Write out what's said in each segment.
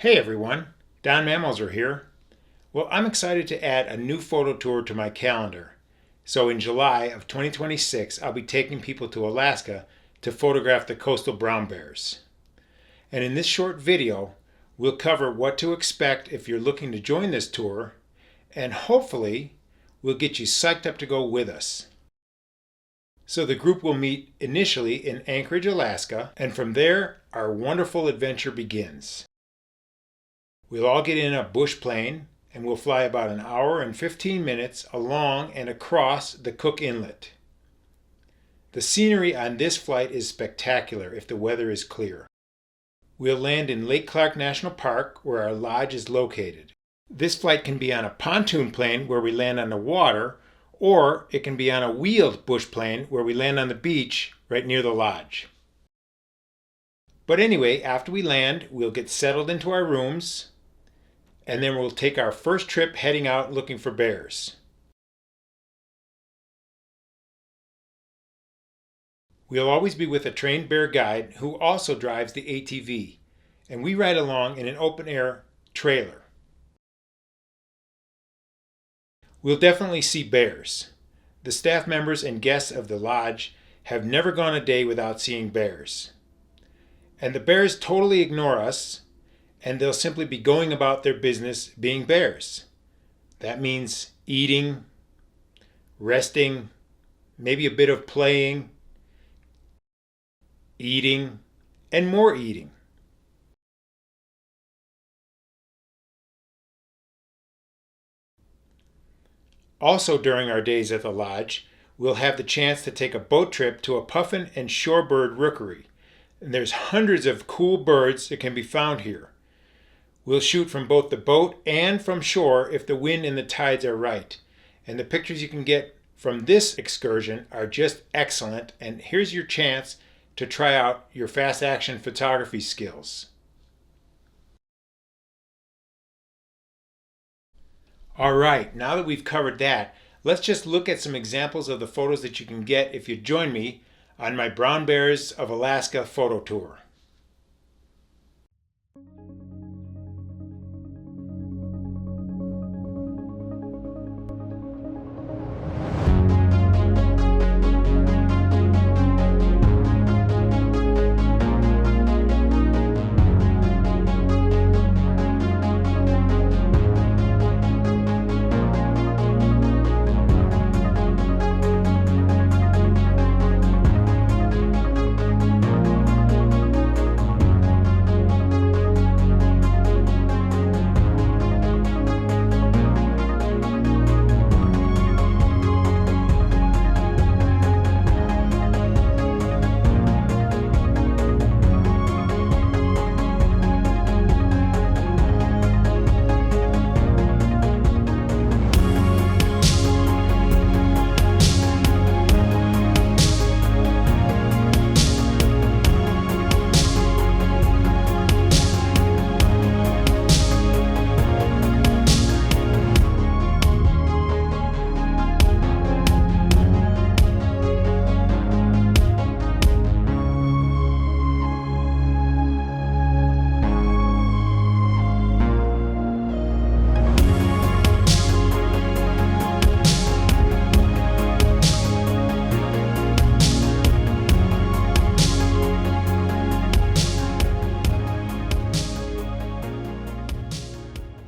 Hey everyone, Don Mammelser here. Well, I'm excited to add a new photo tour to my calendar. So in July of 2026, I'll be taking people to Alaska to photograph the coastal brown bears. And in this short video, we'll cover what to expect if you're looking to join this tour, and hopefully we'll get you psyched up to go with us. So the group will meet initially in Anchorage, Alaska, and from there our wonderful adventure begins. We'll all get in a bush plane and we'll fly about an hour and 15 minutes along and across the Cook Inlet. The scenery on this flight is spectacular if the weather is clear. We'll land in Lake Clark National Park where our lodge is located. This flight can be on a pontoon plane where we land on the water, or it can be on a wheeled bush plane where we land on the beach right near the lodge. But anyway, after we land, we'll get settled into our rooms, and then we'll take our first trip heading out looking for bears. We'll always be with a trained bear guide who also drives the ATV, and we ride along in an open-air trailer. We'll definitely see bears. The staff members and guests of the lodge have never gone a day without seeing bears. And the bears totally ignore us, and they'll simply be going about their business being bears. That means eating, resting, maybe a bit of playing, eating, and more eating. Also during our days at the lodge, we'll have the chance to take a boat trip to a puffin and shorebird rookery. And there's hundreds of cool birds that can be found here. We'll shoot from both the boat and from shore if the wind and the tides are right. And the pictures you can get from this excursion are just excellent, and here's your chance to try out your fast action photography skills. Alright, now that we've covered that, let's just look at some examples of the photos that you can get if you join me on my Brown Bears of Alaska photo tour.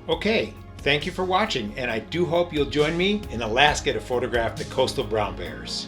Okay, thank you for watching, and I do hope you'll join me in Alaska to photograph the coastal brown bears.